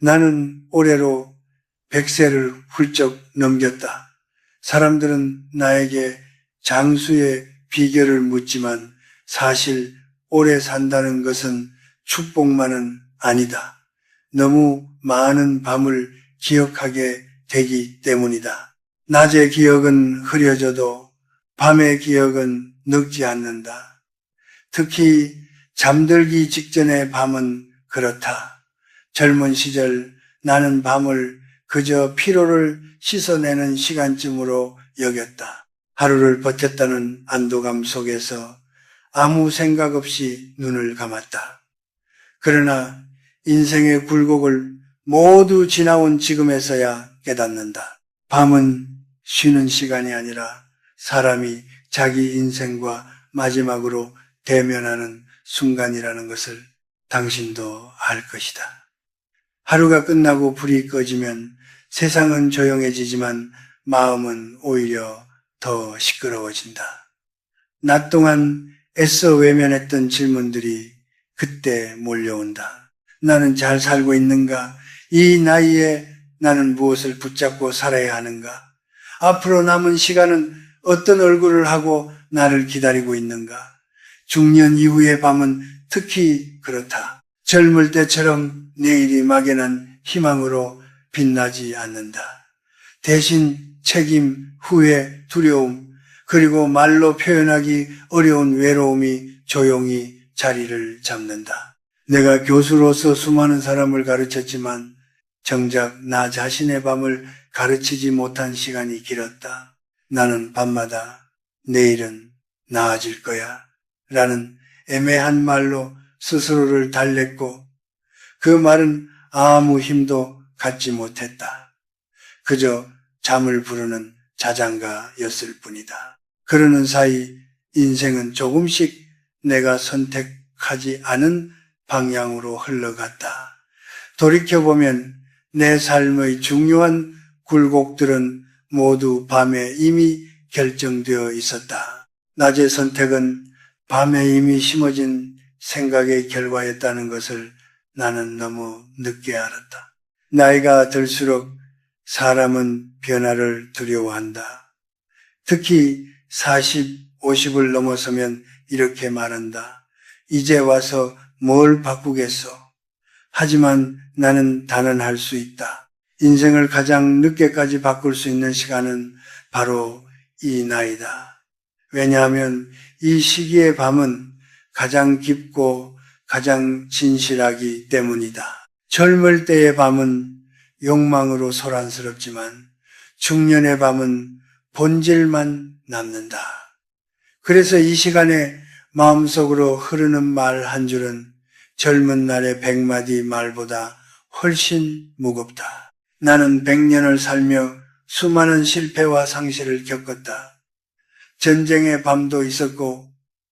나는 올해로 100세를 훌쩍 넘겼다. 사람들은 나에게 장수의 비결을 묻지만 사실 오래 산다는 것은 축복만은 아니다. 너무 많은 밤을 기억하게 되기 때문이다. 낮의 기억은 흐려져도 밤의 기억은 늙지 않는다. 특히 잠들기 직전의 밤은 그렇다. 젊은 시절 나는 밤을 그저 피로를 씻어내는 시간쯤으로 여겼다. 하루를 버텼다는 안도감 속에서 아무 생각 없이 눈을 감았다. 그러나 인생의 굴곡을 모두 지나온 지금에서야 깨닫는다. 밤은 쉬는 시간이 아니라 사람이 자기 인생과 마지막으로 대면하는 순간이라는 것을 당신도 알 것이다. 하루가 끝나고 불이 꺼지면 세상은 조용해지지만 마음은 오히려 더 시끄러워진다. 낮 동안 애써 외면했던 질문들이 그때 몰려온다. 나는 잘 살고 있는가? 이 나이에 나는 무엇을 붙잡고 살아야 하는가? 앞으로 남은 시간은 어떤 얼굴을 하고 나를 기다리고 있는가? 중년 이후의 밤은 특히 그렇다. 젊을 때처럼 내일이 막연한 희망으로 빛나지 않는다. 대신 책임, 후회, 두려움, 그리고 말로 표현하기 어려운 외로움이 조용히 자리를 잡는다. 내가 교수로서 수많은 사람을 가르쳤지만 정작 나 자신의 밤을 가르치지 못한 시간이 길었다. 나는 밤마다 내일은 나아질 거야 라는 애매한 말로 스스로를 달랬고 그 말은 아무 힘도 갖지 못했다. 그저 잠을 부르는 자장가였을 뿐이다. 그러는 사이 인생은 조금씩 내가 선택하지 않은 방향으로 흘러갔다. 돌이켜보면 내 삶의 중요한 굴곡들은 모두 밤에 이미 결정되어 있었다. 낮의 선택은 밤에 이미 심어진 생각의 결과였다는 것을 나는 너무 늦게 알았다. 나이가 들수록 사람은 변화를 두려워한다. 특히 40, 50을 넘어서면 이렇게 말한다. 이제 와서 뭘 바꾸겠어? 하지만 나는 단언할 수 있다. 인생을 가장 늦게까지 바꿀 수 있는 시간은 바로 이 나이다. 왜냐하면 이 시기의 밤은 가장 깊고 가장 진실하기 때문이다. 젊을 때의 밤은 욕망으로 소란스럽지만 중년의 밤은 본질만 남는다. 그래서 이 시간에 마음속으로 흐르는 말 한 줄은 젊은 날의 100마디 말보다 훨씬 무겁다. 나는 100년을 살며 수많은 실패와 상실을 겪었다. 전쟁의 밤도 있었고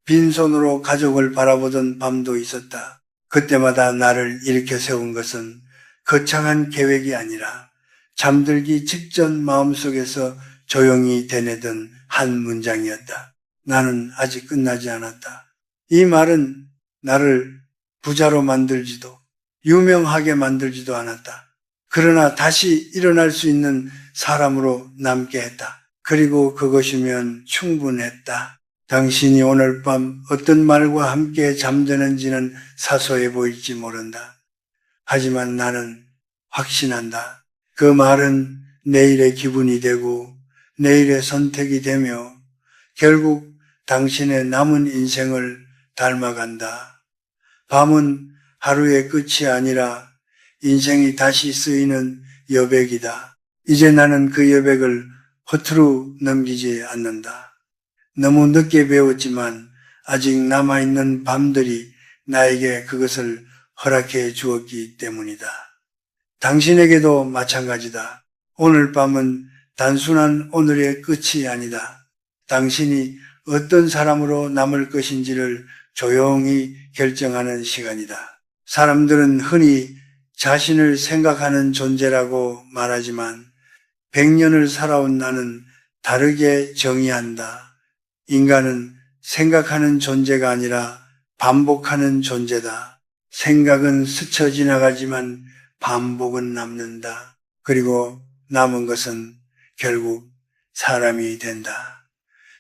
빈손으로 가족을 바라보던 밤도 있었다. 그때마다 나를 일으켜 세운 것은 거창한 계획이 아니라 잠들기 직전 마음속에서 조용히 되뇌던 한 문장이었다. 나는 아직 끝나지 않았다. 이 말은 나를 부자로 만들지도 유명하게 만들지도 않았다. 그러나 다시 일어날 수 있는 사람으로 남게 했다. 그리고 그것이면 충분했다. 당신이 오늘 밤 어떤 말과 함께 잠드는지는 사소해 보일지 모른다. 하지만 나는 확신한다. 그 말은 내일의 기분이 되고 내일의 선택이 되며 결국 당신의 남은 인생을 닮아간다. 밤은 하루의 끝이 아니라 인생이 다시 쓰이는 여백이다. 이제 나는 그 여백을 허투루 넘기지 않는다. 너무 늦게 배웠지만 아직 남아있는 밤들이 나에게 그것을 허락해 주었기 때문이다. 당신에게도 마찬가지다. 오늘 밤은 단순한 오늘의 끝이 아니다. 당신이 어떤 사람으로 남을 것인지를 조용히 결정하는 시간이다. 사람들은 흔히 자신을 생각하는 존재라고 말하지만 100년을 살아온 나는 다르게 정의한다. 인간은 생각하는 존재가 아니라 반복하는 존재다. 생각은 스쳐 지나가지만 반복은 남는다. 그리고 남은 것은 결국 사람이 된다.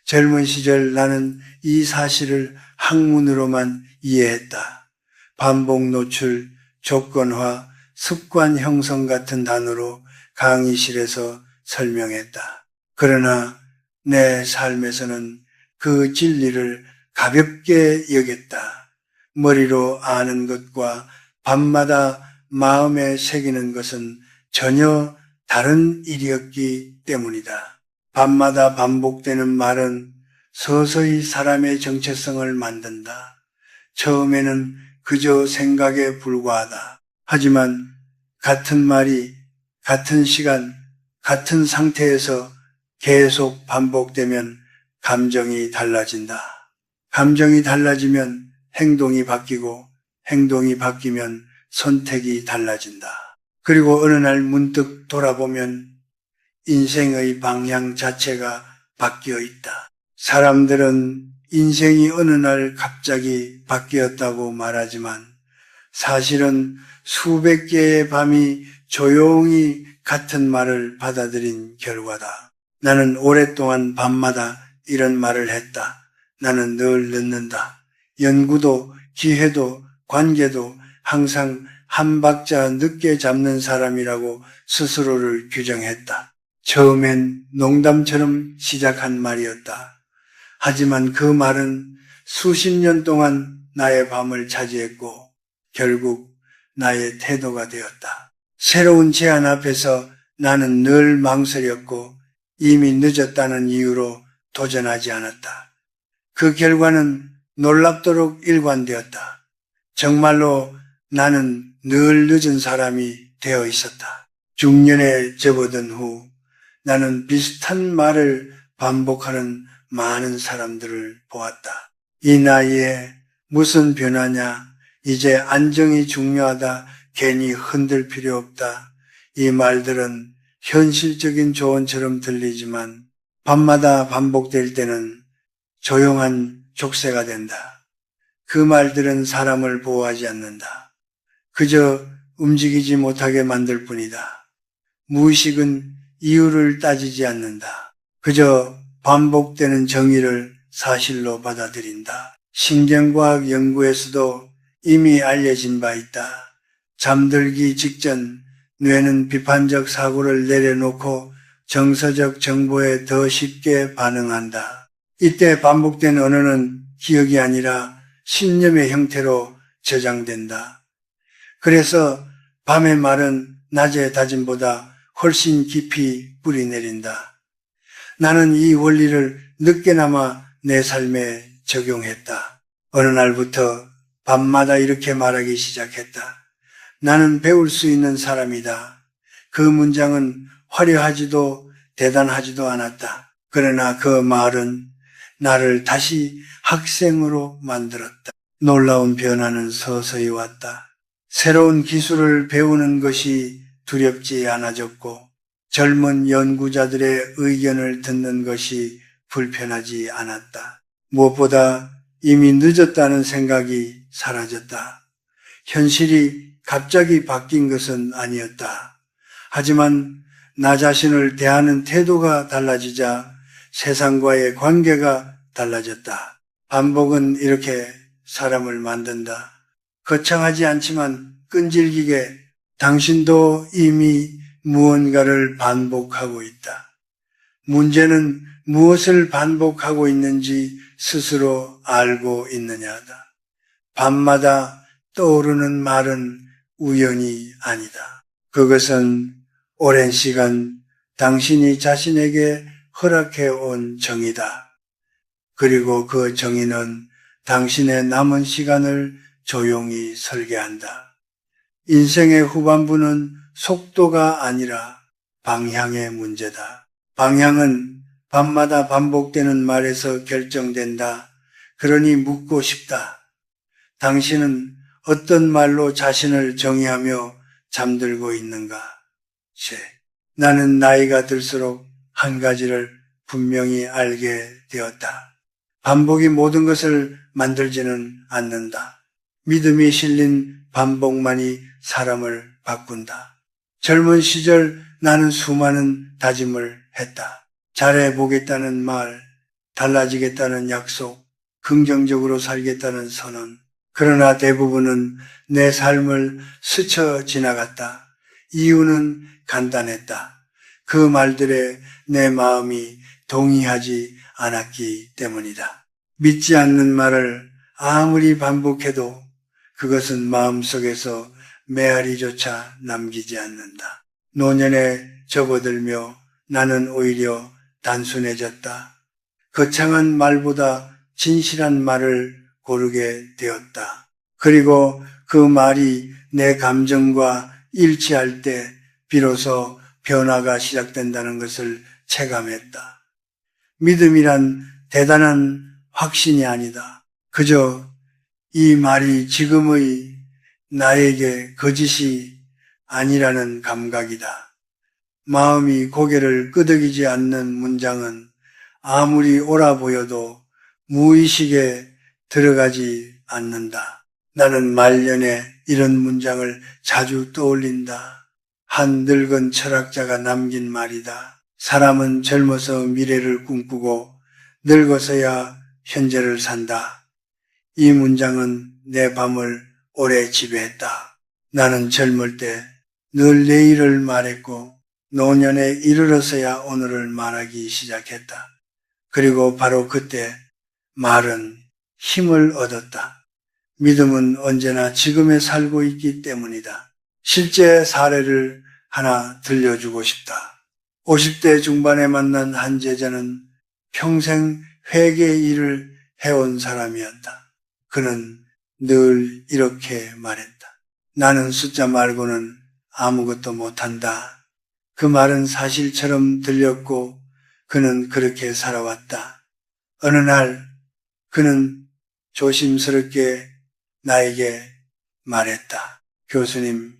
젊은 시절 나는 이 사실을 학문으로만 이해했다. 반복 노출, 조건화, 습관 형성 같은 단어로 강의실에서 설명했다. 그러나 내 삶에서는 그 진리를 가볍게 여겼다. 머리로 아는 것과 밤마다 마음에 새기는 것은 전혀 다른 일이었기 때문이다. 밤마다 반복되는 말은 서서히 사람의 정체성을 만든다. 처음에는 그저 생각에 불과하다. 하지만 같은 말이 같은 시간, 같은 상태에서 계속 반복되면 감정이 달라진다. 감정이 달라지면 행동이 바뀌고 행동이 바뀌면 선택이 달라진다. 그리고 어느 날 문득 돌아보면 인생의 방향 자체가 바뀌어 있다. 사람들은 인생이 어느 날 갑자기 바뀌었다고 말하지만 사실은 수백 개의 밤이 조용히 같은 말을 받아들인 결과다. 나는 오랫동안 밤마다 이런 말을 했다. 나는 늘 늦는다. 연구도 기회도 관계도 항상 한 박자 늦게 잡는 사람이라고 스스로를 규정했다. 처음엔 농담처럼 시작한 말이었다. 하지만 그 말은 수십 년 동안 나의 밤을 차지했고 결국 나의 태도가 되었다. 새로운 제안 앞에서 나는 늘 망설였고 이미 늦었다는 이유로 도전하지 않았다. 그 결과는 놀랍도록 일관되었다. 정말로 나는 늘 늦은 사람이 되어 있었다. 중년에 접어든 후 나는 비슷한 말을 반복하는 많은 사람들을 보았다. 이 나이에 무슨 변화냐? 이제 안정이 중요하다. 괜히 흔들 필요 없다. 이 말들은 현실적인 조언처럼 들리지만 밤마다 반복될 때는 조용한 족쇄가 된다. 그 말들은 사람을 보호하지 않는다. 그저 움직이지 못하게 만들 뿐이다. 무의식은 이유를 따지지 않는다. 그저 반복되는 정의를 사실로 받아들인다. 신경과학 연구에서도 이미 알려진 바 있다. 잠들기 직전 뇌는 비판적 사고를 내려놓고 정서적 정보에 더 쉽게 반응한다. 이때 반복된 언어는 기억이 아니라 신념의 형태로 저장된다. 그래서 밤의 말은 낮의 다짐보다 훨씬 깊이 뿌리내린다. 나는 이 원리를 늦게나마 내 삶에 적용했다. 어느 날부터 밤마다 이렇게 말하기 시작했다. 나는 배울 수 있는 사람이다. 그 문장은 화려하지도 대단하지도 않았다. 그러나 그 말은 나를 다시 학생으로 만들었다. 놀라운 변화는 서서히 왔다. 새로운 기술을 배우는 것이 두렵지 않아졌고 젊은 연구자들의 의견을 듣는 것이 불편하지 않았다. 무엇보다 이미 늦었다는 생각이 사라졌다. 현실이 갑자기 바뀐 것은 아니었다. 하지만 나 자신을 대하는 태도가 달라지자 세상과의 관계가 달라졌다. 반복은 이렇게 사람을 만든다. 거창하지 않지만 끈질기게 당신도 이미 무언가를 반복하고 있다. 문제는 무엇을 반복하고 있는지 스스로 알고 있느냐다. 밤마다 떠오르는 말은 우연이 아니다. 그것은 오랜 시간 당신이 자신에게 허락해온 정의다. 그리고 그 정의는 당신의 남은 시간을 조용히 설계한다. 인생의 후반부는 속도가 아니라 방향의 문제다. 방향은 밤마다 반복되는 말에서 결정된다. 그러니 묻고 싶다. 당신은 어떤 말로 자신을 정의하며 잠들고 있는가? 나는 나이가 들수록 한 가지를 분명히 알게 되었다. 반복이 모든 것을 만들지는 않는다. 믿음이 실린 반복만이 사람을 바꾼다. 젊은 시절 나는 수많은 다짐을 했다. 잘해보겠다는 말, 달라지겠다는 약속, 긍정적으로 살겠다는 선언. 그러나 대부분은 내 삶을 스쳐 지나갔다. 이유는 간단했다. 그 말들에 내 마음이 동의하지 않았기 때문이다. 믿지 않는 말을 아무리 반복해도 그것은 마음속에서 메아리조차 남기지 않는다. 노년에 접어들며 나는 오히려 단순해졌다. 거창한 말보다 진실한 말을 고르게 되었다. 그리고 그 말이 내 감정과 일치할 때 비로소 변화가 시작된다는 것을 체감했다. 믿음이란 대단한 확신이 아니다. 그저 이 말이 지금의 나에게 거짓이 아니라는 감각이다. 마음이 고개를 끄덕이지 않는 문장은 아무리 옳아 보여도 무의식에 들어가지 않는다. 나는 말년에 이런 문장을 자주 떠올린다. 한 늙은 철학자가 남긴 말이다. 사람은 젊어서 미래를 꿈꾸고 늙어서야 현재를 산다. 이 문장은 내 밤을 오래 지배했다. 나는 젊을 때 늘 내일을 말했고 노년에 이르러서야 오늘을 말하기 시작했다. 그리고 바로 그때 말은 힘을 얻었다. 믿음은 언제나 지금에 살고 있기 때문이다. 실제 사례를 하나 들려주고 싶다. 50대 중반에 만난 한 제자는 평생 회계 일을 해온 사람이었다. 그는 늘 이렇게 말했다. 나는 숫자 말고는 아무것도 못한다. 그 말은 사실처럼 들렸고 그는 그렇게 살아왔다. 어느 날 그는 조심스럽게 나에게 말했다. 교수님,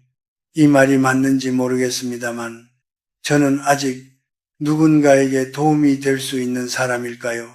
이 말이 맞는지 모르겠습니다만 저는 아직 누군가에게 도움이 될 수 있는 사람일까요?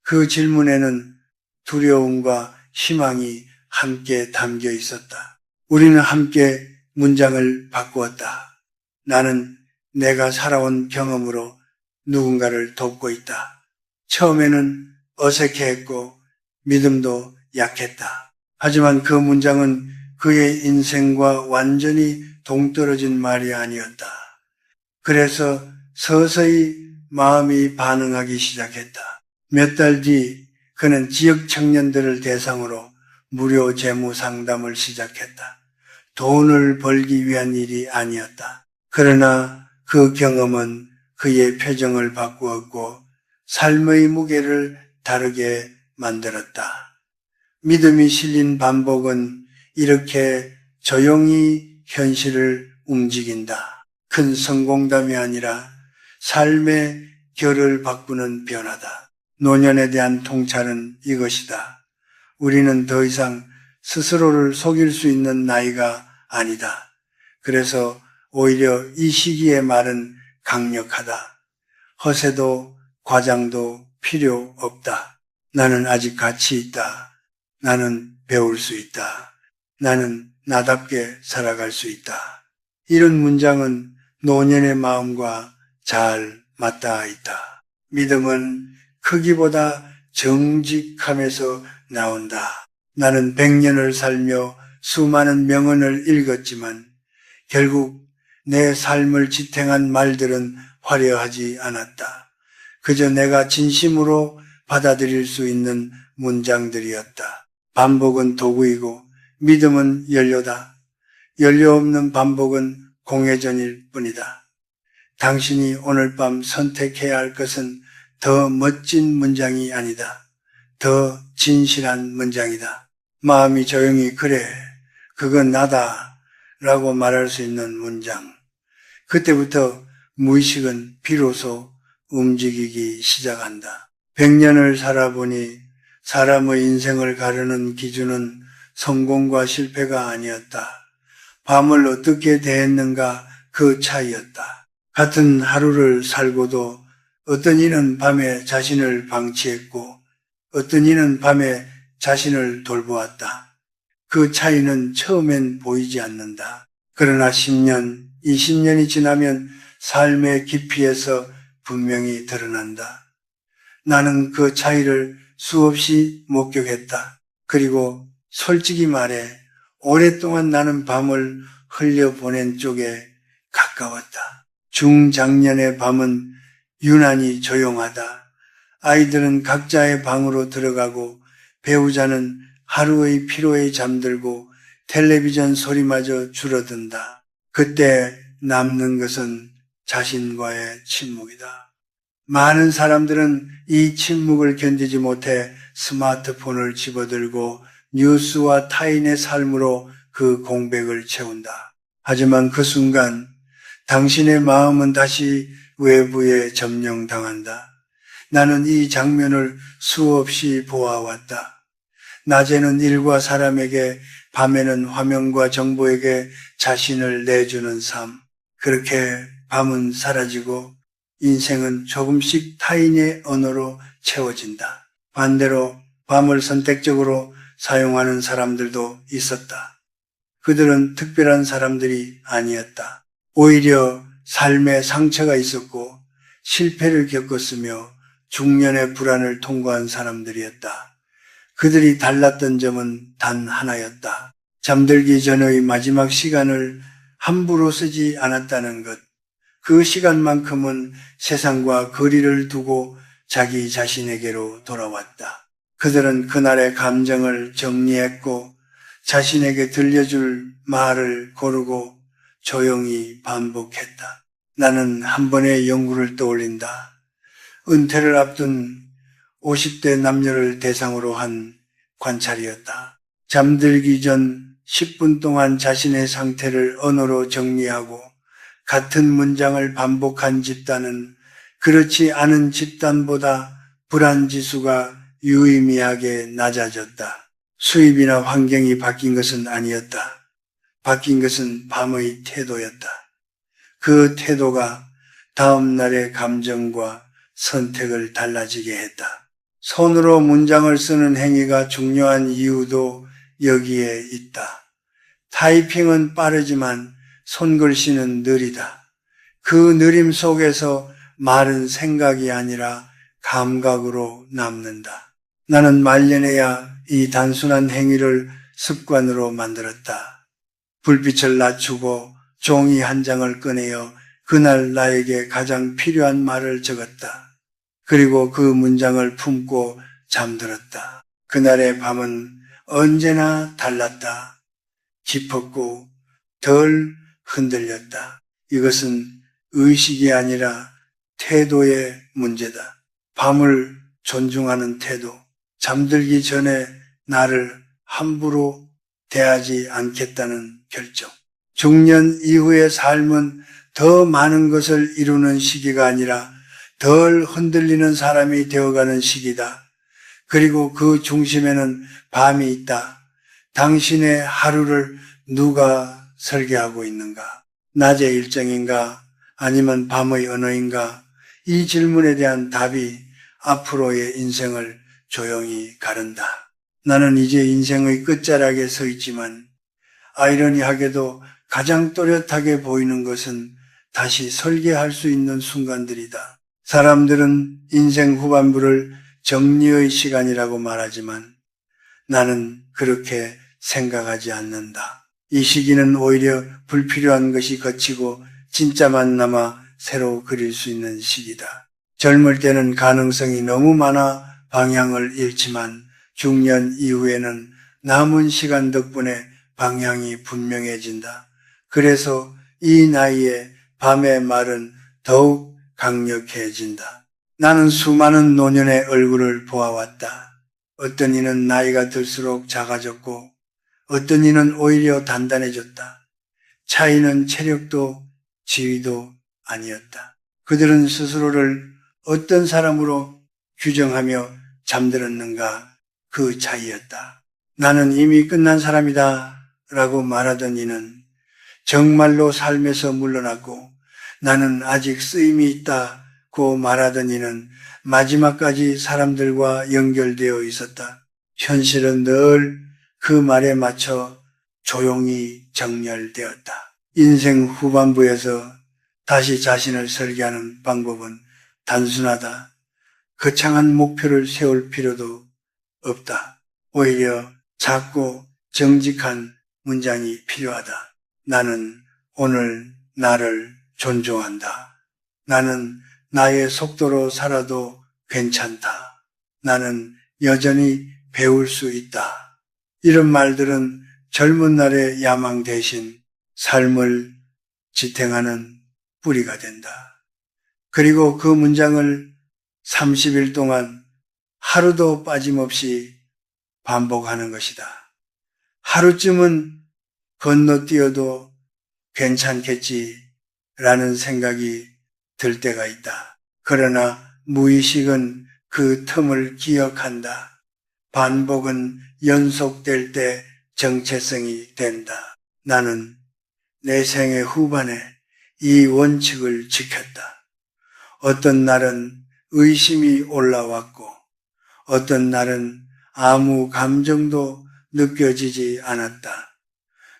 그 질문에는 두려움과 희망이 함께 담겨 있었다. 우리는 함께 문장을 바꾸었다. 나는 내가 살아온 경험으로 누군가를 돕고 있다. 처음에는 어색해했고 믿음도 약했다. 하지만 그 문장은 그의 인생과 완전히 동떨어진 말이 아니었다. 그래서 서서히 마음이 반응하기 시작했다. 몇 달 뒤 그는 지역 청년들을 대상으로 무료 재무 상담을 시작했다. 돈을 벌기 위한 일이 아니었다. 그러나 그 경험은 그의 표정을 바꾸었고 삶의 무게를 다르게 만들었다. 믿음이 실린 반복은 이렇게 조용히 현실을 움직인다. 큰 성공담이 아니라 삶의 결을 바꾸는 변화다. 노년에 대한 통찰은 이것이다. 우리는 더 이상 스스로를 속일 수 있는 나이가 아니다. 그래서 오히려 이 시기의 말은 강력하다. 허세도 과장도 필요 없다. 나는 아직 가치 있다. 나는 배울 수 있다. 나는 나답게 살아갈 수 있다. 이런 문장은 노년의 마음과 잘 맞닿아 있다. 믿음은 크기보다 정직함에서 나온다. 나는 100년을 살며 수많은 명언을 읽었지만 결국 내 삶을 지탱한 말들은 화려하지 않았다. 그저 내가 진심으로 받아들일 수 있는 문장들이었다. 반복은 도구이고 믿음은 연료다. 연료 없는 반복은 공회전일 뿐이다. 당신이 오늘 밤 선택해야 할 것은 더 멋진 문장이 아니다. 더 진실한 문장이다. 마음이 조용히 그래, 그건 나다 라고 말할 수 있는 문장. 그때부터 무의식은 비로소 움직이기 시작한다. 100년을 살아보니 사람의 인생을 가르는 기준은 성공과 실패가 아니었다. 밤을 어떻게 대했는가 그 차이였다. 같은 하루를 살고도 어떤 이는 밤에 자신을 방치했고 어떤 이는 밤에 자신을 돌보았다. 그 차이는 처음엔 보이지 않는다. 그러나 10년, 20년이 지나면 삶의 깊이에서 분명히 드러난다. 나는 그 차이를 수없이 목격했다. 그리고 솔직히 말해 오랫동안 나는 밤을 흘려보낸 쪽에 가까웠다. 중장년의 밤은 유난히 조용하다. 아이들은 각자의 방으로 들어가고 배우자는 하루의 피로에 잠들고 텔레비전 소리마저 줄어든다. 그때 남는 것은 자신과의 침묵이다. 많은 사람들은 이 침묵을 견디지 못해 스마트폰을 집어들고 뉴스와 타인의 삶으로 그 공백을 채운다. 하지만 그 순간 당신의 마음은 다시 외부에 점령당한다. 나는 이 장면을 수없이 보아왔다. 낮에는 일과 사람에게, 밤에는 화면과 정보에게 자신을 내주는 삶. 그렇게 밤은 사라지고 인생은 조금씩 타인의 언어로 채워진다. 반대로 밤을 선택적으로 사용하는 사람들도 있었다. 그들은 특별한 사람들이 아니었다. 오히려 삶에 상처가 있었고 실패를 겪었으며 중년의 불안을 통과한 사람들이었다. 그들이 달랐던 점은 단 하나였다. 잠들기 전의 마지막 시간을 함부로 쓰지 않았다는 것. 그 시간만큼은 세상과 거리를 두고 자기 자신에게로 돌아왔다. 그들은 그날의 감정을 정리했고 자신에게 들려줄 말을 고르고 조용히 반복했다. 나는 한 번의 연구를 떠올린다. 은퇴를 앞둔 50대 남녀를 대상으로 한 관찰이었다. 잠들기 전 10분 동안 자신의 상태를 언어로 정리하고 같은 문장을 반복한 집단은 그렇지 않은 집단보다 불안지수가 유의미하게 낮아졌다. 수입이나 환경이 바뀐 것은 아니었다. 바뀐 것은 밤의 태도였다. 그 태도가 다음 날의 감정과 선택을 달라지게 했다. 손으로 문장을 쓰는 행위가 중요한 이유도 여기에 있다. 타이핑은 빠르지만 손글씨는 느리다. 그 느림 속에서 말은 생각이 아니라 감각으로 남는다. 나는 말년에야 이 단순한 행위를 습관으로 만들었다. 불빛을 낮추고 종이 한 장을 꺼내어 그날 나에게 가장 필요한 말을 적었다. 그리고 그 문장을 품고 잠들었다. 그날의 밤은 언제나 달랐다. 깊었고 덜 흔들렸다. 이것은 의식이 아니라 태도의 문제다. 밤을 존중하는 태도, 잠들기 전에 나를 함부로 대하지 않겠다는 결정. 중년 이후의 삶은 더 많은 것을 이루는 시기가 아니라 덜 흔들리는 사람이 되어가는 시기다. 그리고 그 중심에는 밤이 있다. 당신의 하루를 누가 설계하고 있는가? 낮의 일정인가? 아니면 밤의 언어인가? 이 질문에 대한 답이 앞으로의 인생을 조용히 가른다. 나는 이제 인생의 끝자락에 서 있지만 아이러니하게도 가장 또렷하게 보이는 것은 다시 설계할 수 있는 순간들이다. 사람들은 인생 후반부를 정리의 시간이라고 말하지만 나는 그렇게 생각하지 않는다. 이 시기는 오히려 불필요한 것이 걷히고 진짜만 남아 새로 그릴 수 있는 시기다. 젊을 때는 가능성이 너무 많아 방향을 잃지만 중년 이후에는 남은 시간 덕분에 방향이 분명해진다. 그래서 이 나이에 밤의 말은 더욱 강력해진다. 나는 수많은 노년의 얼굴을 보아왔다. 어떤 이는 나이가 들수록 작아졌고 어떤 이는 오히려 단단해졌다. 차이는 체력도 지위도 아니었다. 그들은 스스로를 어떤 사람으로 규정하며 잠들었는가 그 차이였다. 나는 이미 끝난 사람이다 라고 말하던 이는 정말로 삶에서 물러났고 나는 아직 쓰임이 있다고 말하던 이는 마지막까지 사람들과 연결되어 있었다. 현실은 늘 그 말에 맞춰 조용히 정렬되었다. 인생 후반부에서 다시 자신을 설계하는 방법은 단순하다. 거창한 목표를 세울 필요도 없다. 오히려 작고 정직한 문장이 필요하다. 나는 오늘 나를 존중한다. 나는 나의 속도로 살아도 괜찮다. 나는 여전히 배울 수 있다. 이런 말들은 젊은 날의 야망 대신 삶을 지탱하는 뿌리가 된다. 그리고 그 문장을 30일 동안 하루도 빠짐없이 반복하는 것이다. 하루쯤은 건너뛰어도 괜찮겠지라는 생각이 들 때가 있다. 그러나 무의식은 그 틈을 기억한다. 반복은 연속될 때 정체성이 된다. 나는 내 생애 후반에 이 원칙을 지켰다. 어떤 날은 의심이 올라왔고 어떤 날은 아무 감정도 느껴지지 않았다.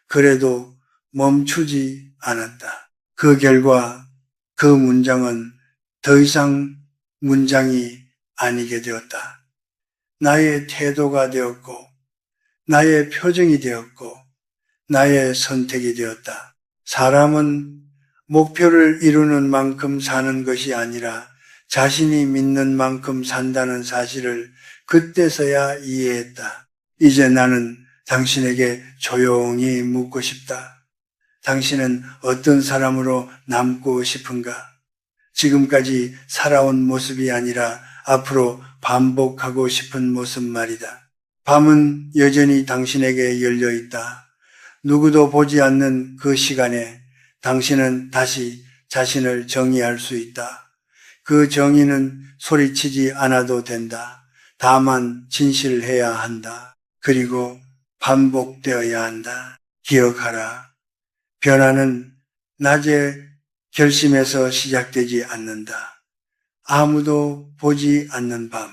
그래도 멈추지 않았다. 그 결과 그 문장은 더 이상 문장이 아니게 되었다. 나의 태도가 되었고 나의 표정이 되었고 나의 선택이 되었다. 사람은 목표를 이루는 만큼 사는 것이 아니라 자신이 믿는 만큼 산다는 사실을 그때서야 이해했다. 이제 나는 당신에게 조용히 묻고 싶다. 당신은 어떤 사람으로 남고 싶은가? 지금까지 살아온 모습이 아니라 앞으로 반복하고 싶은 모습 말이다. 밤은 여전히 당신에게 열려 있다. 누구도 보지 않는 그 시간에 당신은 다시 자신을 정의할 수 있다. 그 정의는 소리치지 않아도 된다. 다만 진실해야 한다. 그리고 반복되어야 한다. 기억하라. 변화는 낮에 결심에서 시작되지 않는다. 아무도 보지 않는 밤,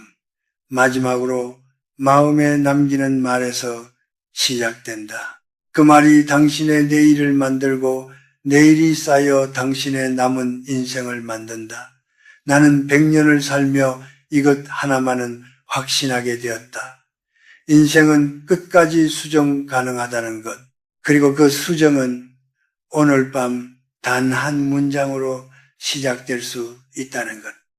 마지막으로 마음에 남기는 말에서 시작된다. 그 말이 당신의 내일을 만들고 내일이 쌓여 당신의 남은 인생을 만든다. 나는 100년을 살며 이것 하나만은 확신하게 되었다. 인생은 끝까지 수정 가능하다는 것. 그리고 그 수정은 오늘 밤 단 한 문장으로 시작될 수 있다는 것.